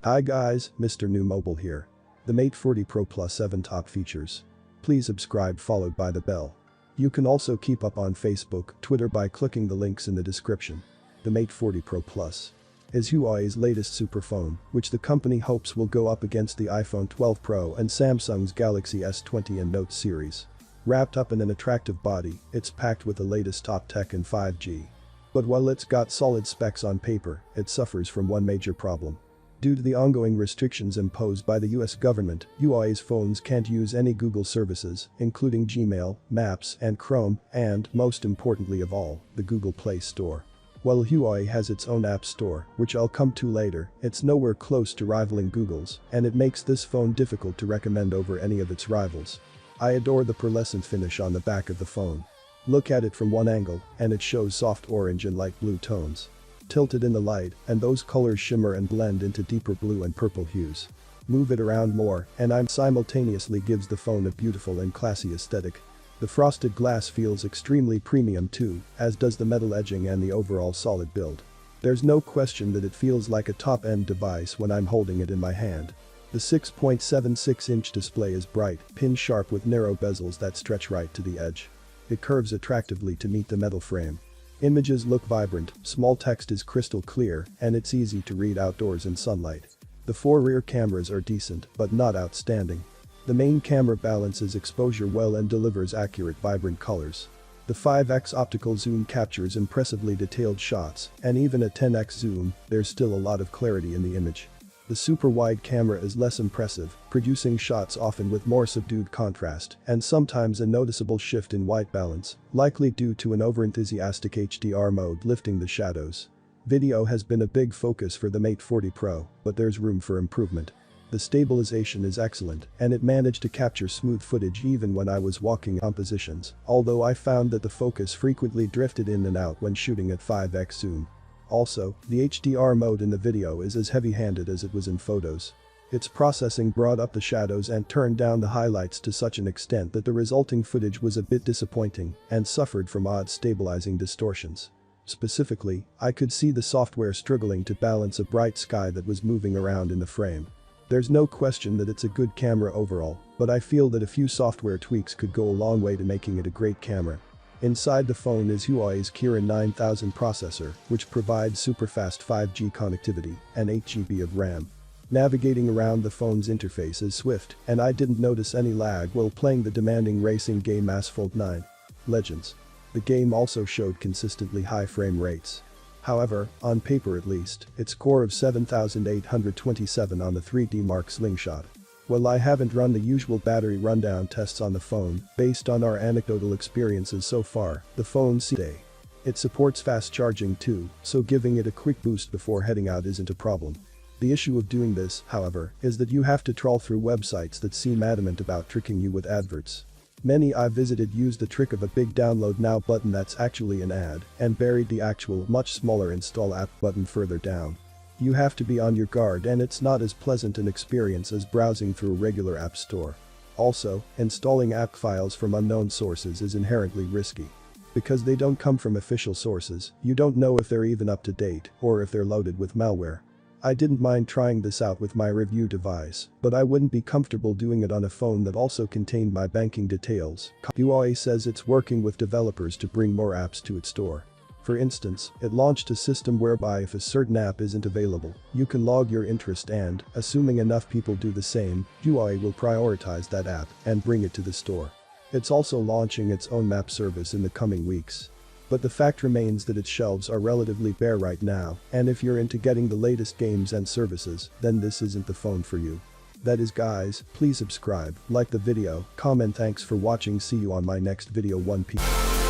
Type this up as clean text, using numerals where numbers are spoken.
Hi guys, Mrnewmobile here. The Mate 40 Pro Plus 7 top features. Please subscribe followed by the bell. You can also keep up on Facebook, Twitter by clicking the links in the description. The Mate 40 Pro Plus is Huawei's latest superphone, which the company hopes will go up against the iPhone 12 Pro and Samsung's Galaxy S20 and Note series. Wrapped up in an attractive body, it's packed with the latest top tech and 5G. But while it's got solid specs on paper, it suffers from one major problem. Due to the ongoing restrictions imposed by the US government, Huawei's phones can't use any Google services, including Gmail, Maps, and Chrome, and, most importantly of all, the Google Play Store. While Huawei has its own app store, which I'll come to later, it's nowhere close to rivaling Google's, and it makes this phone difficult to recommend over any of its rivals. I adore the pearlescent finish on the back of the phone. Look at it from one angle, and it shows soft orange and light blue tones. Tilted in the light, and those colors shimmer and blend into deeper blue and purple hues. Move it around more, and it simultaneously gives the phone a beautiful and classy aesthetic. The frosted glass feels extremely premium too, as does the metal edging and the overall solid build. There's no question that it feels like a top-end device when I'm holding it in my hand. The 6.76-inch display is bright, pin-sharp with narrow bezels that stretch right to the edge. It curves attractively to meet the metal frame. Images look vibrant, small text is crystal clear, and it's easy to read outdoors in sunlight. The 4 rear cameras are decent, but not outstanding. The main camera balances exposure well and delivers accurate vibrant colors. The 5x optical zoom captures impressively detailed shots, and even at 10x zoom, there's still a lot of clarity in the image. The super wide camera is less impressive, producing shots often with more subdued contrast and sometimes a noticeable shift in white balance, likely due to an overenthusiastic HDR mode lifting the shadows. Video has been a big focus for the Mate 40 Pro, but there's room for improvement. The stabilization is excellent, and it managed to capture smooth footage even when I was walking compositions, although I found that the focus frequently drifted in and out when shooting at 5x zoom. Also, the HDR mode in the video is as heavy-handed as it was in photos. Its processing brought up the shadows and turned down the highlights to such an extent that the resulting footage was a bit disappointing and suffered from odd stabilizing distortions. Specifically, I could see the software struggling to balance a bright sky that was moving around in the frame. There's no question that it's a good camera overall, but I feel that a few software tweaks could go a long way to making it a great camera. Inside the phone is Huawei's Kirin 9000 processor, which provides super-fast 5G connectivity and 8GB of RAM. Navigating around the phone's interface is swift, and I didn't notice any lag while playing the demanding racing game Asphalt 9 Legends. The game also showed consistently high frame rates. However, on paper at least, its score of 7,827 on the 3D Mark Slingshot. While I haven't run the usual battery rundown tests on the phone, based on our anecdotal experiences so far, the phone today. It supports fast charging too, so giving it a quick boost before heading out isn't a problem. The issue of doing this, however, is that you have to trawl through websites that seem adamant about tricking you with adverts. Many I've visited use the trick of a big download now button that's actually an ad, and buried the actual, much smaller install app button further down. You have to be on your guard, and it's not as pleasant an experience as browsing through a regular app store. Also, installing app files from unknown sources is inherently risky. Because they don't come from official sources, you don't know if they're even up to date or if they're loaded with malware. I didn't mind trying this out with my review device, but I wouldn't be comfortable doing it on a phone that also contained my banking details. Huawei says it's working with developers to bring more apps to its store. For instance, it launched a system whereby if a certain app isn't available, you can log your interest and, assuming enough people do the same, Huawei will prioritize that app and bring it to the store. It's also launching its own map service in the coming weeks. But the fact remains that its shelves are relatively bare right now, and if you're into getting the latest games and services, then this isn't the phone for you. That is guys, please subscribe, like the video, comment, thanks for watching, see you on my next video. 1 Peace.